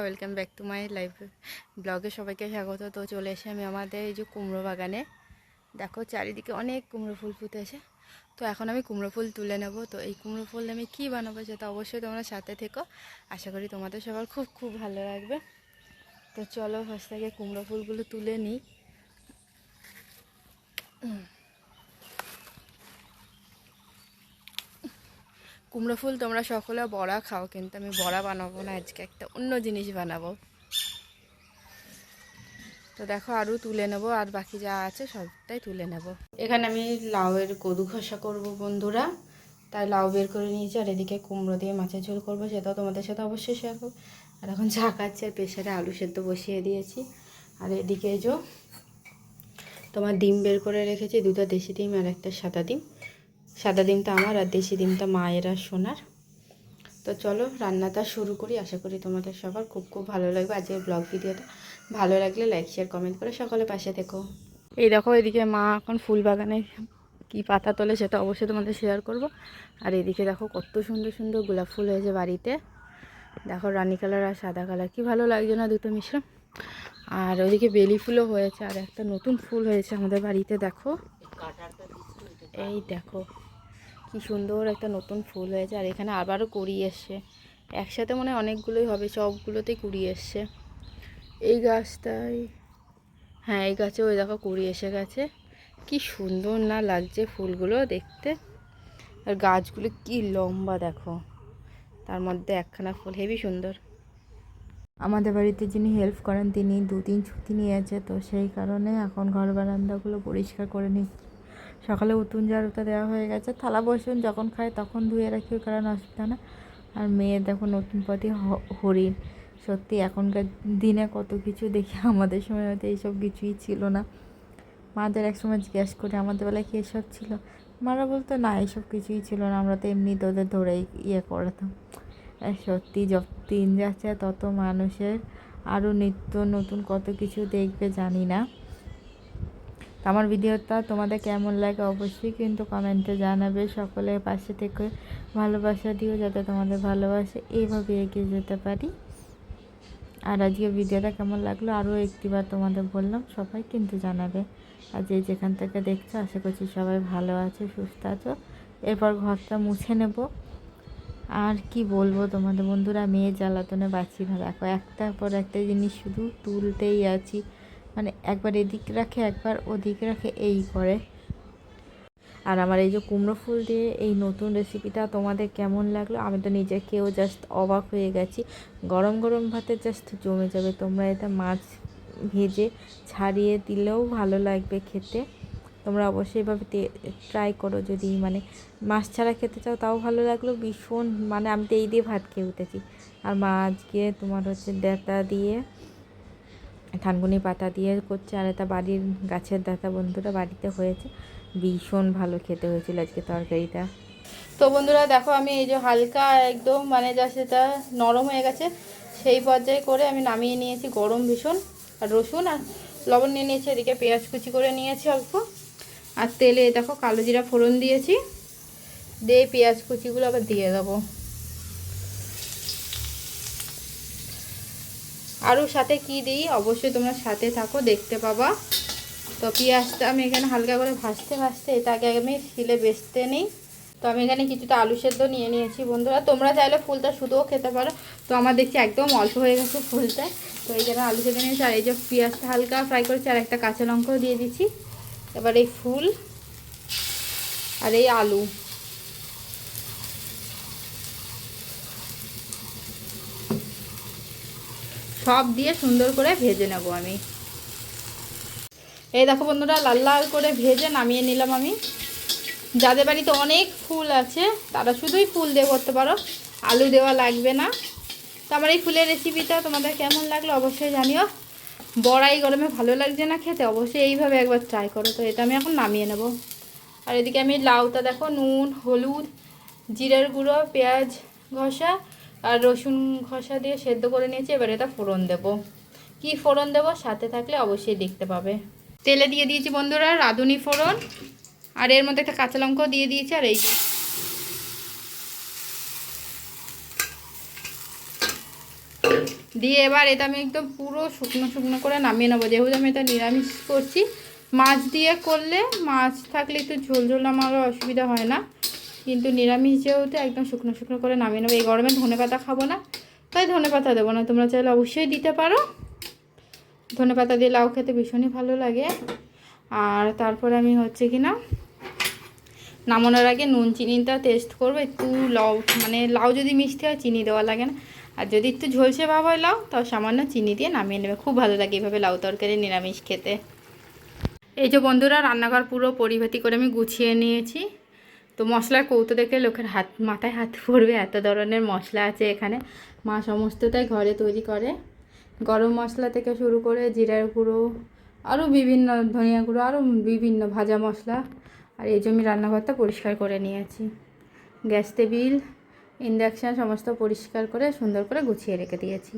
Welcome back to my life ব্লগে সবাইকে স্বাগত। তো চলে এসে আমি আমাদের এই যে কুমড়ো বাগানে, দেখো চারিদিকে অনেক কুমড়ো ফুল ফুটেছে। তো এখন আমি কুমড়ো ফুল তুলে নেব। তো এই কুমড়ো ফুল আমি কি বানাবো সেটা অবশ্যই তোমরা সাথে থেকো। আশা করি তোমাদের সবার খুব খুব ভালো লাগবে। তো চলো ফার্স্ট থেকে কুমড়ো ফুলগুলো তুলে নিই। কুমড়ো ফুল তোমরা সকলে বড়া খাও, কিন্তু আমি বড়া বানাবো না, আজকে একটা অন্য জিনিস বানাবো। তো দেখো আরও তুলে নেব, আর বাকি যা আছে সবটাই তুলে নেব। এখানে আমি লাউয়ের কদু খসা করব বন্ধুরা, তাই লাউ বের করে নিয়েছি। আর এদিকে কুমড়ো দিয়ে মাছের ঝোল করবো, সেটাও তোমাদের সাথে অবশ্যই শেয়ার করবো। আর এখন ঝাঁকাচ্ছি, আর প্রেশারে আলু সেদ্ধ বসিয়ে দিয়েছি। আর এদিকে যে তোমার ডিম বের করে রেখেছি, দুটো দেশি ডিম আর একটা সাদা ডিম। সাদা ডিমটা আমার আর দেশি ডিমটা মায়ের আর সোনার। তো চলো রান্নাটা শুরু করি। আশা করি তোমাদের সবার খুব খুব ভালো লাগবে আজকের ব্লগ ভিডিওটা। ভালো লাগলে লাইক শেয়ার কমেন্ট করে সকলে পাশে থেকো। এই দেখো এদিকে মা এখন ফুল বাগানে কি পাতা তোলে সেটা অবশ্যই তোমাদের শেয়ার করব। আর এদিকে দেখো কত সুন্দর সুন্দর গোলাপ ফুল হয়েছে বাড়িতে। দেখো রানী কালার আর সাদা কালার, কি ভালো লাগছে না দুটো মিশ্রণ। আর ওইদিকে বেলি ফুলও হয়েছে, আর একটা নতুন ফুল হয়েছে আমাদের বাড়িতে। দেখো এই দেখো কি সুন্দর একটা নতুন ফুল হয়েছে। আর এখানে আবারও কুড়ি এসছে, একসাথে মনে হয় অনেকগুলোই হবে, সবগুলোতেই কুড়ি এসছে। এই গাছটায়, হ্যাঁ এই গাছে ওই দেখো কুড়ি এসে গেছে। কি সুন্দর না লাগছে ফুলগুলো দেখতে। আর গাছগুলো কি লম্বা দেখো, তার মধ্যে একখানা ফুল হেবি সুন্দর। আমাদের বাড়িতে যিনি হেল্প করেন তিনি 2-3 ছুটি নিয়েছে, তো সেই কারণে এখন ঘর বারান্দাগুলো পরিষ্কার করে নিচ্ছি। সকালে উঠোন ঝাড়ুটা দেওয়া হয়ে গেছে, থালা বাসন যখন খাই তখন ধুয়ে রাখি, কারণ অসুবিধা না। আর মেয়ে দেখো নতুন পথে হরিণ। সত্যি এখনকার দিনে কত কিছু দেখি, আমাদের সময় হয়তো এইসব কিছুই ছিল না। মাদের এক সময় জিজ্ঞেস করে আমাদের বেলায় কি এসব ছিল, মারা বলতো না এইসব কিছুই ছিল না, আমরা তো এমনি তোদের ধরেই করতাম। সত্যি যত দিন যাচ্ছে তত মানুষের আরও নিত্য নতুন কত কিছু দেখবে জানি না। আমার ভিডিওটা তোমাদের কেমন লাগে অবশ্যই কিন্তু কমেন্টে জানাবে। সকলের পাশে থেকে ভালোবাসা দিও, যাতে তোমাদের ভালোবাসে এইভাবে এগিয়ে যেতে পারি। আর আজকে ভিডিওটা কেমন লাগলো আরও একটিবার তোমাদের বললাম, সবাই কিন্তু জানাবে। আর যে যেখান থেকে দেখছো আশা করছি সবাই ভালো আছো, সুস্থ আছো। এরপর ঘরটা মুছে নেব। আর কি বলবো তোমাদের বন্ধুরা, মেয়ে জ্বালাতনে বাঁচি না। দেখো একটার পর একটা জিনিস শুধু তুলতেই আছি, মানে একবার এদিক রাখে একবার ওদিক রাখে এই করে। আর আমার এই যে কুমড়ো ফুল দিয়ে এই নতুন রেসিপিটা তোমাদের কেমন লাগলো, আমি তো নিজেকেও জাস্ট অবাক হয়ে গেছি। গরম গরম ভাতে জাস্ট জমে যাবে। তোমরা এটা মাছ ভেজে ছাড়িয়ে দিলেও ভালো লাগবে খেতে। তোমরা অবশ্যই এভাবে ট্রাই করো, যদি মানে মাছ ছাড়া খেতে চাও তাও ভালো লাগলো ভীষণ। মানে আমি তো এই দিয়ে ভাত খেয়ে উঠেছি। আর মা আজকে তোমার হচ্ছে ডাঁটা দিয়ে, থানকুনি পাতা দিয়ে করছে। আর এটা বাড়ির গাছের ডাঁটা বন্ধুরা, বাড়িতে হয়েছে, ভীষণ ভালো খেতে হয়েছিল আজকে তরকারিটা। তো বন্ধুরা দেখো আমি এই যে হালকা একদম মানে যা সেটা নরম হয়ে গেছে সেই পর্যায়ে করে আমি নামিয়ে নিয়েছি। গরম ভীষণ। আর রসুন আর লবণ নিয়ে নিয়েছি, এদিকে পেঁয়াজ কুচি করে নিয়েছি অল্প। আর তেলে দেখো কালো জিরা ফোড়ন দিয়েছি, দিয়ে পেঁয়াজ কুচিগুলো আবার দিয়ে দেবো। আরও সাথে কি দিই অবশ্যই তোমরা সাথে থাকো, দেখতে পাবা। তো পেঁয়াজটা আমি এখানে হালকা করে ভাজতে ভাজতে এটা আগে আমি শিলে বেচতে নিই। তো আমি এখানে কিছুটা আলু সেদ্ধ নিয়ে নিয়েছি বন্ধুরা, তোমরা চাইলে ফুলটা শুধুও খেতে পারো। তো আমার দেখছি একদম অল্প হয়ে গেছে ফুলটা, তো এই জন্য আলু সেদ্ধ নিয়েছি। আর এই যে পেঁয়াজটা হালকা ফ্রাই করেছি, আর একটা কাঁচা লঙ্কাও দিয়ে দিচ্ছি। এবার এই ফুল আর এই আলু সব দিয়ে সুন্দর করে ভেজে নেব আমি। এই দেখো বন্ধুরা লাল লাল করে ভেজে নামিয়ে নিলাম আমি। যাদের বাড়িতে অনেক ফুল আছে তারা শুধুই ফুল দিয়ে করতে পারো, আলু দেওয়া লাগবে না। তো আমার এই ফুলের রেসিপিটা তোমাদের কেমন লাগলো অবশ্যই জানিও। বড়াই গরমে ভালো লাগছে না খেতে, অবশ্যই এইভাবে একবার ট্রাই করো। তো এটা আমি এখন নামিয়ে নেব। আর এদিকে আমি লাউটা দেখো নুন হলুদ জিরের গুঁড়ো পেঁয়াজ ঘষা আর রসুন ঘষা দিয়ে সেদ্ধ করে নিয়েছি। এবার এটা ফোড়ন দেব। কি ফোড়ন দেব সাথে থাকলে অবশ্যই দেখতে পাবে। তেলে দিয়ে দিয়েছি বন্ধুরা রাঁধুনি ফোড়ন, আর এর মধ্যে একটা কাঁচা লঙ্কাও দিয়ে দিয়েছি। আর এই যে দিয়ে এবার এটা আমি একদম পুরো শুকনো শুকনো করে নামিয়ে নেবো। যেহেতু আমি এটা নিরামিষ করছি, মাছ দিয়ে করলে মাছ থাকলে একটু ঝোল ঝোল আমারও অসুবিধা হয় না, কিন্তু নিরামিষ যেহেতু একদম শুকনো শুকনো করে নামিয়ে নেবো। এই গরমে ধনেপাতা খাবো না, তাই ধনেপাতা দেবো না। তোমরা চাইলে অবশ্যই দিতে পারো, ধনেপাতা দিয়ে লাউ খেতে ভীষণই ভালো লাগে। আর তারপরে আমি হচ্ছে কি না নামানোর আগে নুন চিনিটা টেস্ট করবো। একটু লাউ মানে লাউ যদি মিষ্টি হয় চিনি দেওয়া লাগে না, আর যদি একটু ঝলসে ভাব হয় লাউ, তাও সামান্য চিনি দিয়ে নামিয়ে নেবে। খুব ভালো লাগে এইভাবে লাউ তরকারি নিরামিষ খেতে। এই যে বন্ধুরা, রান্নাঘর পুরো পরিপাটি করে আমি গুছিয়ে নিয়েছি। তো মশলার কৌটো দেখে লোকের মাথায় হাত পড়বে, এত ধরনের মশলা আছে এখানে। মা সমস্তটাই ঘরে তৈরি করে, গরম মশলা থেকে শুরু করে জিরার গুঁড়ো, আরও বিভিন্ন ধনিয়া গুঁড়ো, আরও বিভিন্ন ভাজা মশলা। আর এই যে আমি রান্নাঘরটা পরিষ্কার করে নিয়েছি, গ্যাস টেবিল, ইন্ডাকশান সমস্ত পরিষ্কার করে সুন্দর করে গুছিয়ে রেখে দিয়েছি।